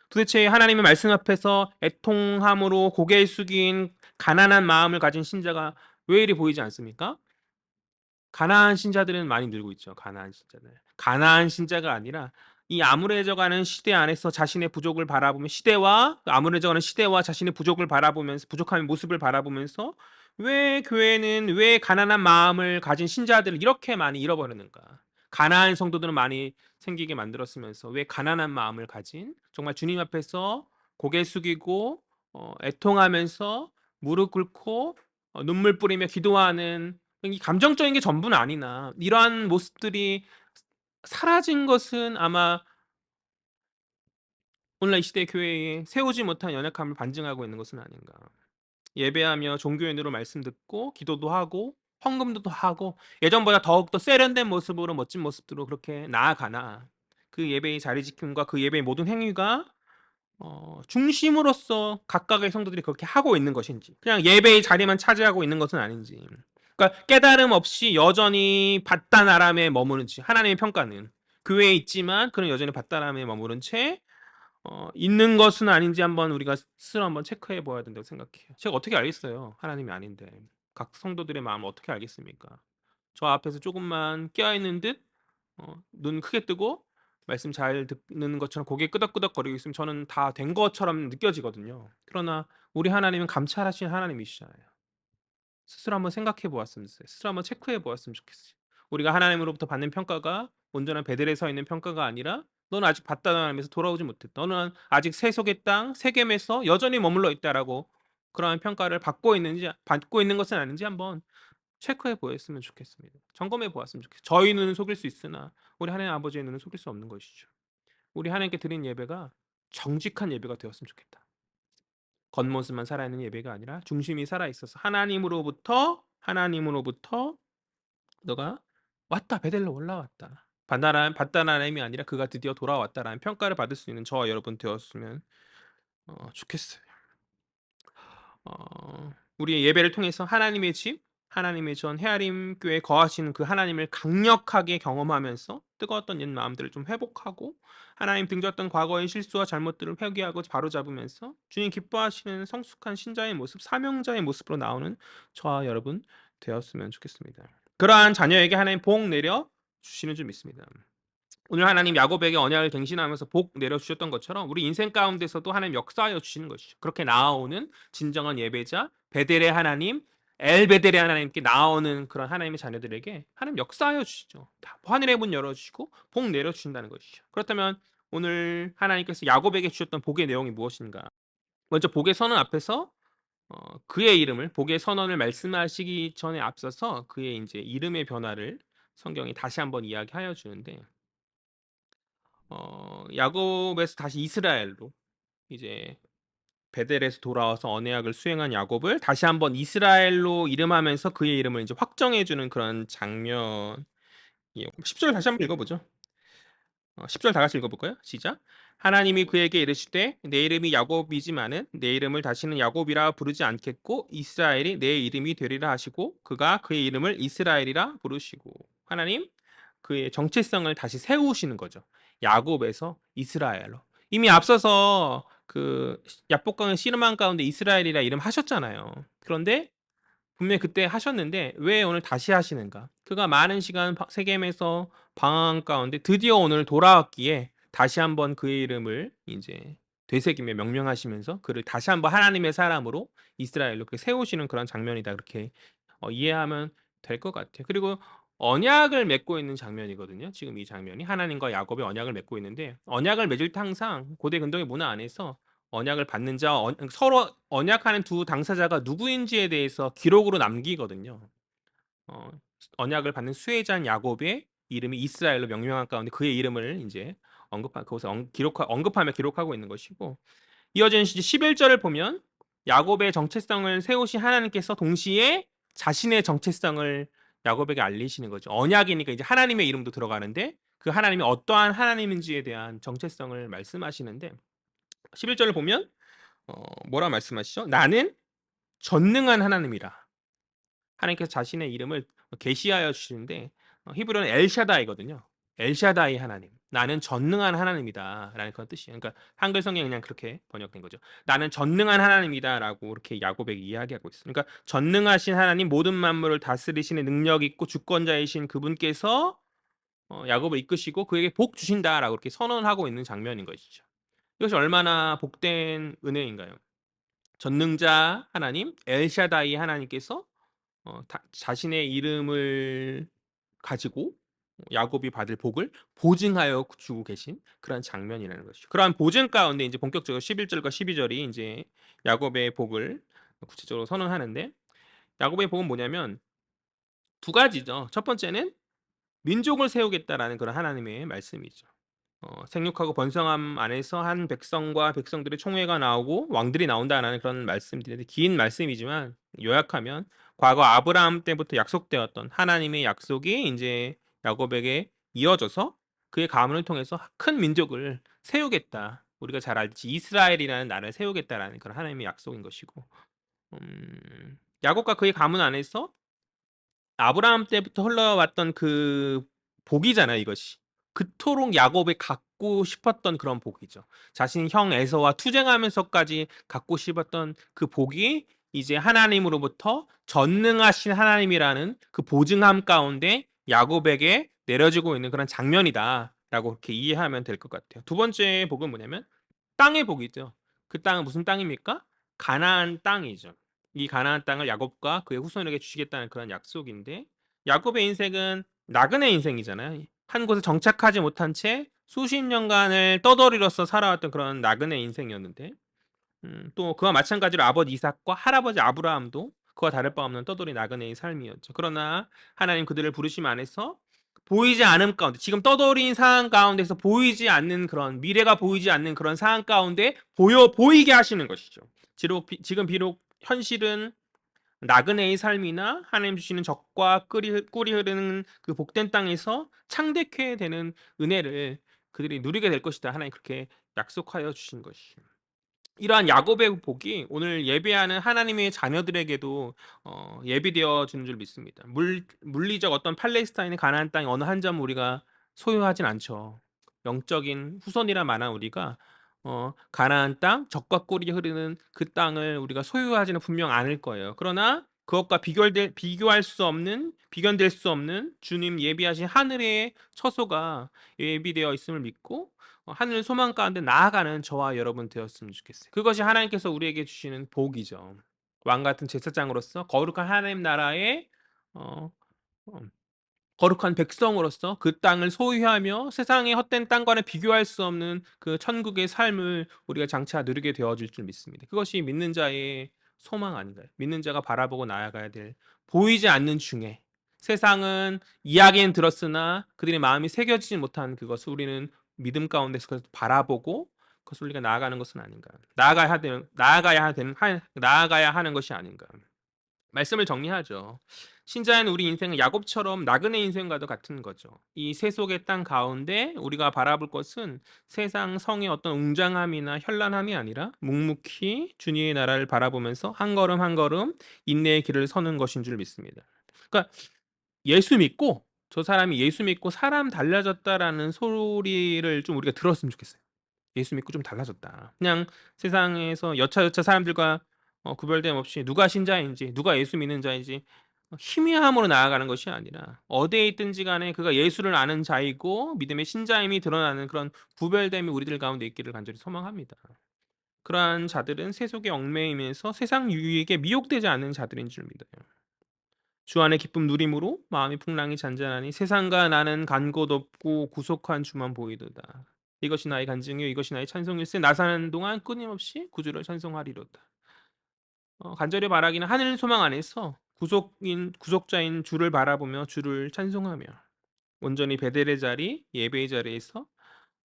도대체 하나님의 말씀 앞에서 애통함으로 고개 숙인 가난한 마음을 가진 신자가 왜 이리 보이지 않습니까? 가나안 신자들은 많이 늘고 있죠. 가나안 신자들. 가나안 신자가 아니라 이 암울해져가는 시대 안에서 자신의 부족을 바라보며 암울해져가는 시대와 자신의 부족을 바라보면서 부족한 모습을 바라보면서 왜 교회는 왜 가난한 마음을 가진 신자들을 이렇게 많이 잃어버리는가? 가나안 성도들은 많이 생기게 만들었으면서 왜 가난한 마음을 가진, 정말 주님 앞에서 고개 숙이고 애통하면서 무릎 꿇고 눈물 뿌리며 기도하는 이 감정적인 게 전부는 아니나, 이러한 모습들이 사라진 것은 아마 오늘날 이 시대 교회에 세우지 못한 연약함을 반증하고 있는 것은 아닌가. 예배하며 종교인으로 말씀 듣고 기도도 하고 헌금도 하고 예전보다 더욱더 세련된 모습으로 멋진 모습으로 그렇게 나아가나 그 예배의 자리 지킴과 그 예배의 모든 행위가 중심으로서 각각의 성도들이 그렇게 하고 있는 것인지 그냥 예배의 자리만 차지하고 있는 것은 아닌지 그러니까 깨달음 없이 여전히 바다나람에 머무는지 하나님의 평가는 교회에 있지만 그는 여전히 바다나람에 머무른 채 있는 것은 아닌지 한번 우리가 스스로 한번 체크해 봐야 된다고 생각해요. 제가 어떻게 알겠어요? 하나님이 아닌데. 각 성도들의 마음을 어떻게 알겠습니까? 저 앞에서 조금만 깨어있는 듯 눈 크게 뜨고 말씀 잘 듣는 것처럼 고개 끄덕끄덕거리고 있으면 저는 다 된 것처럼 느껴지거든요. 그러나 우리 하나님은 감찰하신 하나님이시잖아요. 스스로 한번 생각해 보았으면 좋겠어요. 스스로 한번 체크해 보았으면 좋겠어요. 우리가 하나님으로부터 받는 평가가 온전한 베델에 서 있는 평가가 아니라 너는 아직 바다나람에서 돌아오지 못했다. 너는 아직 세속의 땅 세겜에서 여전히 머물러 있다라고 그러한 평가를 받고 있는 것은 아닌지 한번 체크해 보았으면 좋겠습니다. 점검해 보았으면 좋겠어요. 저희 눈은 속일 수 있으나 우리 하나님 아버지의 눈은 속일 수 없는 것이죠. 우리 하나님께 드린 예배가 정직한 예배가 되었으면 좋겠다. 겉모습만 살아있는 예배가 아니라 중심이 살아 있어서 하나님으로부터 너가 왔다 베델로 올라왔다. 바다나람이 아니라 그가 드디어 돌아왔다라는 평가를 받을 수 있는 저와 여러분 되었으면 좋겠어요. 우리의 예배를 통해서 하나님의 집, 하나님의 전 헤아림 교회에 거하시는 그 하나님을 강력하게 경험하면서 뜨거웠던 옛 마음들을 좀 회복하고 하나님 등졌던 과거의 실수와 잘못들을 회개하고 바로잡으면서 주님 기뻐하시는 성숙한 신자의 모습, 사명자의 모습으로 나오는 저와 여러분 되었으면 좋겠습니다. 그러한 자녀에게 하나님 복 내려 주시는 줄 믿습니다. 오늘 하나님 야곱에게 언약을 갱신하면서 복 내려주셨던 것처럼 우리 인생 가운데서도 하나님 역사하여 주시는 것이죠. 그렇게 나아오는 진정한 예배자 베델의 하나님 엘베델의 하나님께 나오는 그런 하나님의 자녀들에게 하나님 역사하여 주시죠. 하늘의 문 열어주시고 복 내려주신다는 것이죠. 그렇다면 오늘 하나님께서 야곱에게 주셨던 복의 내용이 무엇인가? 먼저 복의 선언 앞에서 그의 이름을 복의 선언을 말씀하시기 전에 앞서서 그의 이제 이름의 변화를 성경이 다시 한번 이야기하여 주는데 야곱에서 다시 이스라엘로 이제 베델에서 돌아와서 언약을 수행한 야곱을 다시 한번 이스라엘로 이름하면서 그의 이름을 이제 확정해 주는 그런 장면이에요. 10절 다시 한번 읽어보죠. 10절 다 같이 읽어볼까요? 시작. 하나님이 그에게 이르시되 내 이름이 야곱이지만은 내 이름을 다시는 야곱이라 부르지 않겠고 이스라엘이 내 이름이 되리라 하시고 그가 그의 이름을 이스라엘이라 부르시고 하나님 그의 정체성을 다시 세우시는 거죠. 야곱에서 이스라엘로. 이미 앞서서 그 야복강의 씨름한 가운데 이스라엘이라 이름 하셨잖아요. 그런데 분명히 그때 하셨는데 왜 오늘 다시 하시는가? 그가 많은 시간 세겜에서 방황한 가운데 드디어 오늘 돌아왔기에 다시 한번 그의 이름을 이제 되새기며 명명하시면서 그를 다시 한번 하나님의 사람으로 이스라엘로 세우시는 그런 장면이다. 그렇게 이해하면 될 것 같아요. 그리고 언약을 맺고 있는 장면이거든요. 지금 이 장면이 하나님과 야곱의 언약을 맺고 있는데 언약을 맺을 때 항상 고대 근동의 문화 안에서 언약을 받는 자, 서로 언약하는 두 당사자가 누구인지에 대해서 기록으로 남기거든요. 어, 언약을 받는 수혜자인 야곱의 이름이 이스라엘로 명명한 가운데 그의 이름을 이제 거기서 언급하며 기록하고 있는 것이고 이어지는 11절을 보면 야곱의 정체성을 세우신 하나님께서 동시에 자신의 정체성을 야곱에게 알리시는 거죠. 언약이니까 이제 하나님의 이름도 들어가는데 그 하나님이 어떠한 하나님인지에 대한 정체성을 말씀하시는데 11절을 보면 뭐라 말씀하시죠? 나는 전능한 하나님이라. 하나님께서 자신의 이름을 계시하여 주시는데 히브리어는 엘샤다이거든요. 엘샤다이 하나님. 나는 전능한 하나님이다라는 그런 뜻이에요. 그러니까 한글 성경이 그냥 그렇게 번역된 거죠. 나는 전능한 하나님이다라고 이렇게 야곱에게 이야기하고 있어요. 그러니까 전능하신 하나님 모든 만물을 다스리시는 능력 있고 주권자이신 그분께서 야곱을 이끄시고 그에게 복 주신다라고 이렇게 선언하고 있는 장면인 것이죠. 이것이 얼마나 복된 은혜인가요? 전능자 하나님 엘샤다이 하나님께서 자신의 이름을 가지고 야곱이 받을 복을 보증하여 주고 계신 그런 장면이라는 것이죠. 그러한 보증 가운데 이제 본격적으로 11절과 12절이 이제 야곱의 복을 구체적으로 선언하는데 야곱의 복은 뭐냐면 두 가지죠. 첫 번째는 민족을 세우겠다라는 그런 하나님의 말씀이죠. 생육하고 번성함 안에서 한 백성과 백성들의 총회가 나오고 왕들이 나온다라는 그런 말씀들인데 긴 말씀이지만 요약하면 과거 아브라함 때부터 약속되었던 하나님의 약속이 이제 야곱에게 이어져서 그의 가문을 통해서 큰 민족을 세우겠다. 우리가 잘 알지 이스라엘이라는 나라를 세우겠다라는 그런 하나님의 약속인 것이고 야곱과 그의 가문 안에서 아브라함 때부터 흘러왔던 그 복이잖아요, 이것이. 그토록 야곱이 갖고 싶었던 그런 복이죠. 자신 형 에서와 투쟁하면서까지 갖고 싶었던 그 복이 이제 하나님으로부터 전능하신 하나님이라는 그 보증함 가운데 야곱에게 내려지고 있는 그런 장면이다라고 그렇게 이해하면 될 것 같아요. 두 번째 복은 뭐냐면 땅의 복이죠. 그 땅은 무슨 땅입니까? 가나안 땅이죠. 이 가나안 땅을 야곱과 그의 후손에게 주시겠다는 그런 약속인데 야곱의 인생은 나그네 인생이잖아요. 한 곳에 정착하지 못한 채 수십 년간을 떠돌이로서 살아왔던 그런 나그네 인생이었는데 또 그와 마찬가지로 아버지 이삭과 할아버지 아브라함도 그와 다를 바 없는 떠돌이 나그네의 삶이었죠. 그러나 하나님 그들을 부르심 안에서 보이지 않음 가운데 지금 떠돌이인 상황 가운데서 보이지 않는 그런 미래가 보이지 않는 그런 상황 가운데 보이게 하시는 것이죠. 지금 비록 현실은 나그네의 삶이나 하나님 주시는 적과 꿀이 흐르는 그 복된 땅에서 창대케 되는 은혜를 그들이 누리게 될 것이다. 하나님 그렇게 약속하여 주신 것이죠. 이러한 야곱의 복이 오늘 예배하는 하나님의 자녀들에게도 예비되어 주는 줄 믿습니다. 물리적 어떤 팔레스타인의 가나안 땅의 어느 한 점 우리가 소유하진 않죠. 영적인 후손이라 말한 우리가 가나안 땅, 적과 꿀이 흐르는 그 땅을 우리가 소유하지는 분명 않을 거예요. 그러나 그것과 비견될 수 없는 주님 예비하신 하늘의 처소가 예비되어 있음을 믿고 하늘 소망 가운데 나아가는 저와 여러분 되었으면 좋겠어요. 그것이 하나님께서 우리에게 주시는 복이죠. 왕 같은 제사장으로서 거룩한 하나님 나라의 어, 어, 거룩한 백성으로서 그 땅을 소유하며 세상의 헛된 땅과는 비교할 수 없는 그 천국의 삶을 우리가 장차 누리게 되어질 줄 믿습니다. 그것이 믿는 자의 소망 아닌가요? 믿는 자가 바라보고 나아가야 될 보이지 않는 중에 세상은 이야기는 들었으나 그들의 마음이 새겨지지 못한 그것을 우리는 믿음 가운데서 그것을 바라보고 그것을 우리가 나아가는 것은 아닌가? 나아가야 하는 것이 아닌가? 말씀을 정리하죠. 신자인 우리 인생은 야곱처럼 나그네 인생과도 같은 거죠. 이 세속의 땅 가운데 우리가 바라볼 것은 세상 성의 어떤 웅장함이나 현란함이 아니라 묵묵히 주님의 나라를 바라보면서 한 걸음 한 걸음 인내의 길을 서는 것인 줄 믿습니다. 그러니까 예수 믿고 저 사람이 예수 믿고 사람 달라졌다라는 소리를 좀 우리가 들었으면 좋겠어요. 예수 믿고 좀 달라졌다. 그냥 세상에서 여차여차 사람들과 구별됨 없이 누가 신자인지 누가 예수 믿는 자인지 희미함으로 나아가는 것이 아니라 어디에 있든지 간에 그가 예수를 아는 자이고 믿음의 신자임이 드러나는 그런 구별됨이 우리들 가운데 있기를 간절히 소망합니다. 그러한 자들은 세속에 얽매이면서 세상 유익에 미혹되지 않는 자들인 줄 믿어요. 주 안의 기쁨 누림으로 마음이 풍랑이 잔잔하니 세상과 나는 간 곳 없고 구속한 주만 보이도다. 이것이 나의 간증이요 이것이 나의 찬송일세. 나 사는 동안 끊임없이 구주를 찬송하리로다. 간절히 바라기는 하늘 소망 안에서 구속자인 주를 바라보며 주를 찬송하며 온전히 베델의 자리 예배의 자리에서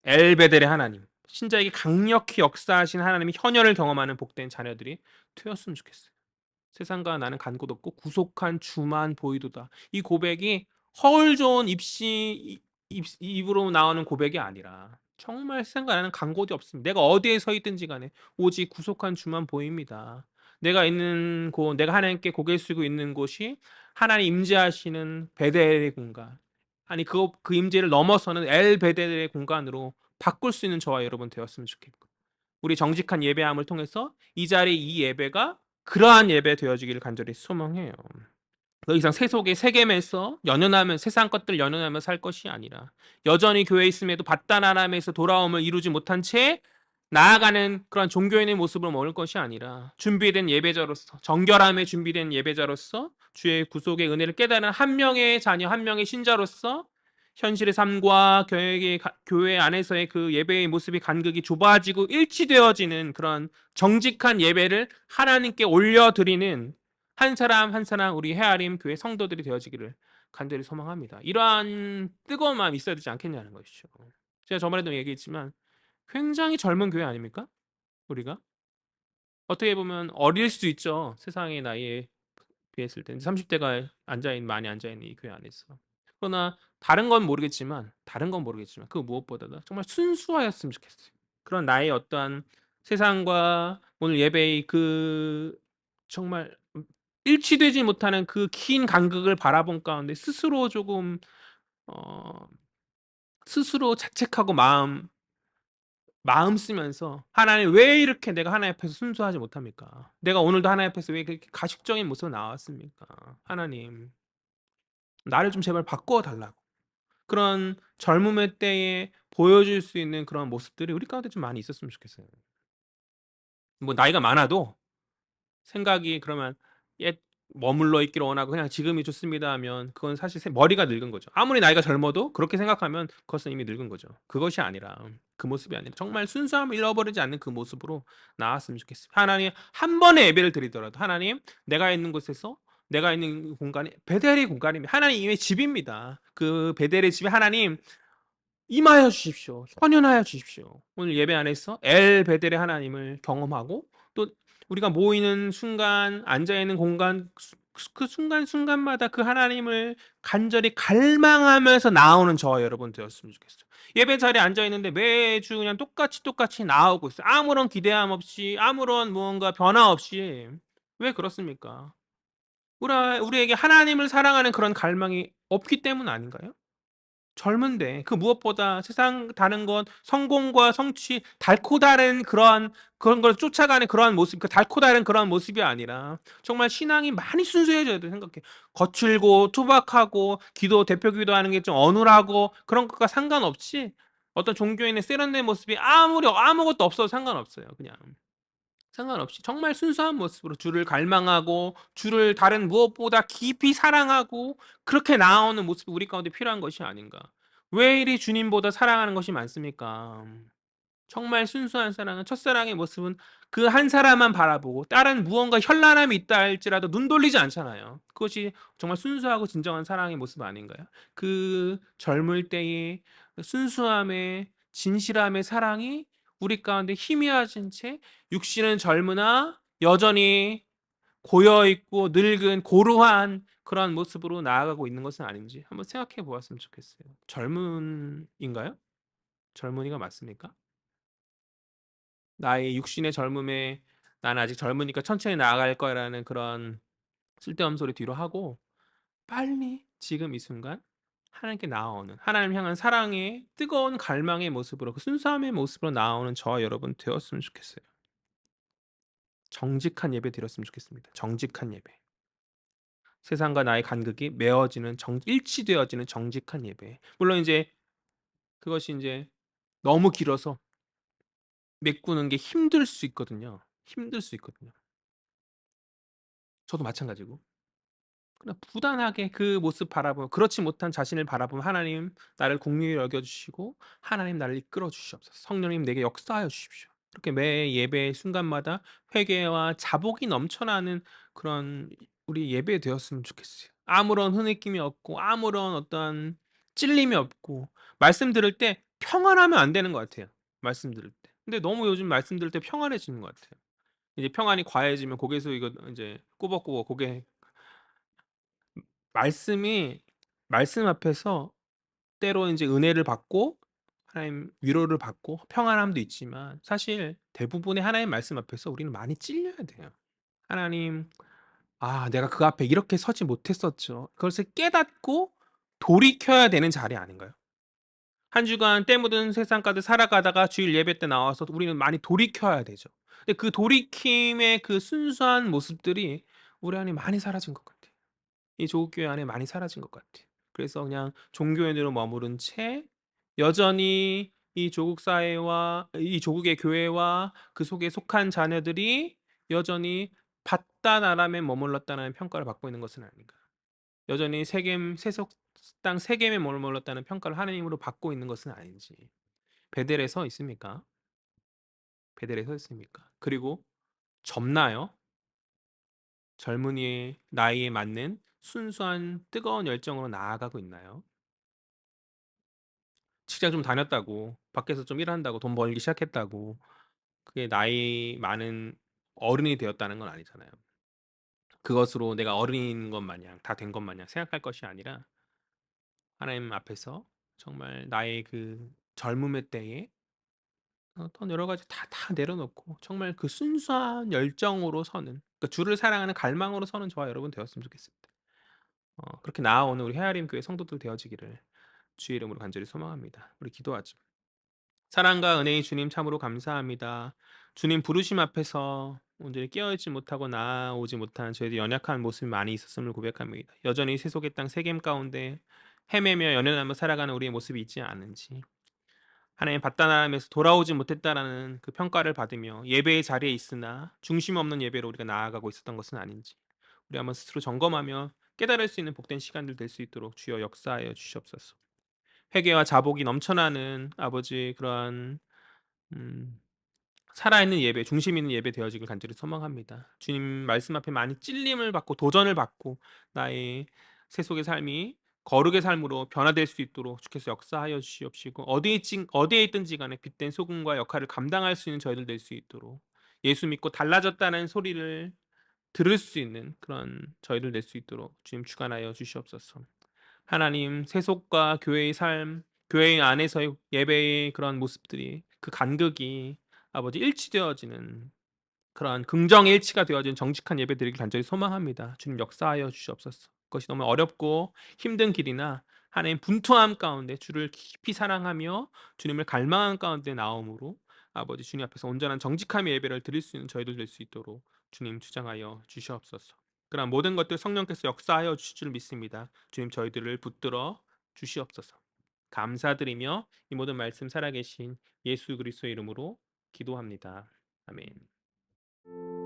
엘 베델의 하나님 신자에게 강력히 역사하신 하나님이 현현을 경험하는 복된 자녀들이 되었으면 좋겠어요. 세상과 나는 간 곳 없고 구속한 주만 보이도다. 이 고백이 허울 좋은 입으로 나오는 고백이 아니라 정말 세상과 나는 간 곳이 없습니다. 내가 어디에 서 있든지 간에 오직 구속한 주만 보입니다. 내가 하나님께 고개 숙이고 있는 곳이 하나님 임재하시는 베델의 공간. 아니 그 임재를 넘어서는 엘 베델의 공간으로 바꿀 수 있는 저와 여러분 되었으면 좋겠고 우리 정직한 예배함을 통해서 이 자리 이 예배가 그러한 예배 되어지기를 간절히 소망해요. 더 이상 세속의 세겜에서 연연하면 세상 것들 연연하며 살 것이 아니라 여전히 교회에 있음에도 바다나람에서 돌아옴을 이루지 못한 채 나아가는 그런 종교인의 모습을 먹을 것이 아니라 준비된 예배자로서 정결함에 준비된 예배자로서 주의 구속의 은혜를 깨달은 한 명의 자녀 한 명의 신자로서 현실의 삶과 교회 안에서의 그 예배의 모습이 간극이 좁아지고 일치되어지는 그런 정직한 예배를 하나님께 올려드리는 한 사람 한 사람 우리 헤아림 교회 성도들이 되어지기를 간절히 소망합니다. 이러한 뜨거운 마음이 있어야 되지 않겠냐는 것이죠. 제가 저번에도 얘기했지만 굉장히 젊은 교회 아닙니까? 우리가? 어떻게 보면 어릴 수 있죠. 세상의 나이에 비했을 때. 30 대가 많이 앉아 있는 이 교회 안에서. 그러나 다른 건 모르겠지만 그 무엇보다도 정말 순수하였으면 좋겠어요. 그런 나의 어떠한 세상과 오늘 예배의 그 정말 일치되지 못하는 그 긴 간극을 바라본 가운데 어 스스로 자책하고 마음 쓰면서 '하나님 왜 이렇게 내가 하나님 앞에서 순수하지 못합니까? 내가 오늘도 하나님 앞에서 왜 그렇게 가식적인 모습으로 나왔습니까? 하나님 나를 좀 제발 바꿔 달라고.' 그런 젊음의 때에 보여줄 수 있는 그런 모습들이 우리 가운데 좀 많이 있었으면 좋겠어요. 뭐 나이가 많아도 생각이 그러면 옛 머물러 있기를 원하고 그냥 '지금이 좋습니다.' 하면 그건 사실 머리가 늙은 거죠. 아무리 나이가 젊어도 그렇게 생각하면 그것은 이미 늙은 거죠. 그것이 아니라 그 모습이 아니라 정말 순수함을 잃어버리지 않는 그 모습으로 나왔으면 좋겠어요. 하나님 한 번의 예배를 드리더라도 '하나님 내가 있는 곳에서 내가 있는 공간이 베델의 공간입니다. 하나님의 집입니다. 그 베델의 집에 하나님 임하여 주십시오. 현현하여 주십시오. 오늘 예배 안에서 엘 베델의 하나님을 경험하고 또 우리가 모이는 순간 앉아 있는 공간 그 순간순간마다 그 하나님을 간절히 갈망하면서 나오는 저와 여러분 되었으면 좋겠어요. 예배 자리에 앉아 있는데 매주 그냥 똑같이 나오고 있어요. 아무런 기대함 없이 아무런 무언가 변화 없이. 왜 그렇습니까? 우리에게 하나님을 사랑하는 그런 갈망이 없기 때문 아닌가요? 젊은데 그 무엇보다 세상 다른 것 성공과 성취 달고 다른 그런 걸 쫓아가는 그러한 모습 그 달고 다른 그러한 모습이 아니라 정말 신앙이 많이 순수해져야 돼 생각해. 거칠고 투박하고 대표 기도하는 게 좀 어눌하고 그런 것과 상관없이 어떤 종교인의 세련된 모습이 아무것도 없어도 상관없어요 그냥. 상관없이 정말 순수한 모습으로 주를 갈망하고 주를 다른 무엇보다 깊이 사랑하고 그렇게 나아오는 모습이 우리 가운데 필요한 것이 아닌가. 왜 이리 주님보다 사랑하는 것이 많습니까? 정말 순수한 사랑은 첫사랑의 모습은 그 한 사람만 바라보고 다른 무언가 현란함이 있다 할지라도 눈 돌리지 않잖아요. 그것이 정말 순수하고 진정한 사랑의 모습 아닌가요? 그 젊을 때의 순수함의 진실함의 사랑이 우리 가운데 희미해진 채 육신은 젊으나 여전히 고여 있고 늙은 고루한 그런 모습으로 나아가고 있는 것은 아닌지 한번 생각해 보았으면 좋겠어요. 젊은인가요? 젊은이가 맞습니까? 나의 육신의 젊음에 '나는 아직 젊으니까 천천히 나아갈 거야.'라는 그런 쓸데없는 소리 뒤로 하고 빨리 지금 이 순간 하나님께 나아오는 하나님 향한 사랑의 뜨거운 갈망의 모습으로 그 순수함의 모습으로 나아오는 저와 여러분 되었으면 좋겠어요. 정직한 예배 드렸으면 좋겠습니다. 정직한 예배. 세상과 나의 간극이 메어지는 일치되어지는 정직한 예배. 물론 이제 그것이 인제 너무 길어서 메꾸는 게 힘들 수 있거든요. 힘들 수 있거든요. 저도 마찬가지고. 그냥 부단하게 그 모습 바라보며 그렇지 못한 자신을 바라보며 '하나님 나를 긍휼히 여겨 주시고 하나님 나를 이끌어 주시옵소서. 성령님 내게 역사하여 주십시오.' 그렇게 매 예배 순간마다 회개와 자복이 넘쳐나는 그런 우리 예배 되었으면 좋겠어요. 아무런 흐느낌이 없고 아무런 어떤 찔림이 없고 말씀 들을 때 평안하면 안 되는 것 같아요, 말씀 들을 때. 근데 너무 요즘 말씀 들을 때 평안해지는 것 같아요. 이제 평안이 과해지면 고개 숙이고 인제 꾸벅꾸벅 고개 말씀이 말씀 앞에서 때로 인제 은혜를 받고 하나님 위로를 받고 평안함도 있지만 사실 대부분의 하나님 말씀 앞에서 우리는 많이 찔려야 돼요. 하나님 내가 그 앞에 이렇게 서지 못했었죠. 그것을 깨닫고 돌이켜야 되는 자리 아닌가요? 한 주간 때 묻은 세상 가득 살아가다가 주일 예배 때 나와서 우리는 많이 돌이켜야 되죠. 근데 그 돌이킴의 그 순수한 모습들이 우리 안에 많이 사라진 것 같아요. 이 조국 교회 안에 많이 사라진 것 같아요. 그래서 그냥 종교인으로 머무른 채 여전히 이 조국 사회와 이 조국의 교회와 그 속에 속한 자녀들이 여전히 바다 나람에 머물렀다는 평가를 받고 있는 것은 아닌가. 여전히 세속 땅 세겜에 머물렀다는 평가를 하나님으로 받고 있는 것은 아닌지. 베델에 서 있습니까? 베델에 서 있습니까? 그리고 젊나요? 젊은이의 나이에 맞는 순수한 뜨거운 열정으로 나아가고 있나요? 직장 좀 다녔다고 밖에서 좀 일한다고 돈 벌기 시작했다고 그게 나이 많은 어른이 되었다는 건 아니잖아요. 그것으로 내가 어른인 것 마냥 다 된 것 마냥 생각할 것이 아니라 하나님 앞에서 정말 나의 그 젊음의 때에 어떤 여러 가지 다 내려놓고 정말 그 순수한 열정으로 서는, 그러니까 주를 사랑하는 갈망으로 서는 저와 여러분 되었으면 좋겠습니다. 그렇게 나아오는 우리 헤아림 교회 성도들 되어지기를 주의 이름으로 간절히 소망합니다. 우리 기도하죠. 사랑과 은혜의 주님 참으로 감사합니다. 주님 부르심 앞에서 온전히 깨어있지 못하고 나아오지 못한 저희들 연약한 모습이 많이 있었음을 고백합니다. 여전히 세속의 땅 세겜 가운데 헤매며 연연하며 살아가는 우리의 모습이 있지 않은지, 하나님 받다남에서 돌아오지 못했다라는 그 평가를 받으며 예배의 자리에 있으나 중심 없는 예배로 우리가 나아가고 있었던 것은 아닌지 우리 한번 스스로 점검하며 깨달을 수 있는 복된 시간들 될 수 있도록 주여 역사하여 주시옵소서. 회개와 자복이 넘쳐나는 아버지 그러한 음, 살아있는 예배, 중심 있는 예배 되어지길 간절히 소망합니다. 주님 말씀 앞에 많이 찔림을 받고 도전을 받고 나의 세속의 삶이 거룩의 삶으로 변화될 수 있도록 주께서 역사하여 주시옵시고, 어디에 있든지 간에 빛된 소금과 역할을 감당할 수 있는 저희들 될 수 있도록, 예수 믿고 달라졌다는 소리를 들을 수 있는 그런 저희들 될 수 있도록 주님 주관하여 주시옵소서. 하나님, 세속과 교회의 삶, 교회 안에서의 예배의 그런 모습들이 그 간극이 아버지 일치되어지는 그러한 긍정의 일치가 되어진 정직한 예배 드리길 간절히 소망합니다. 주님 역사하여 주시옵소서. 그것이 너무 어렵고 힘든 길이나 하나님 분투함 가운데 주를 깊이 사랑하며 주님을 갈망한 가운데 나옴으로 아버지 주님 앞에서 온전한 정직함의 예배를 드릴 수 있는 저희들 될 수 있도록 주님 주장하여 주시옵소서. 그러나 모든 것들 성령께서 역사하여 주실 줄 믿습니다. 주님 저희들을 붙들어 주시옵소서. 감사드리며 이 모든 말씀 살아계신 예수 그리스도의 이름으로 기도합니다. 아멘.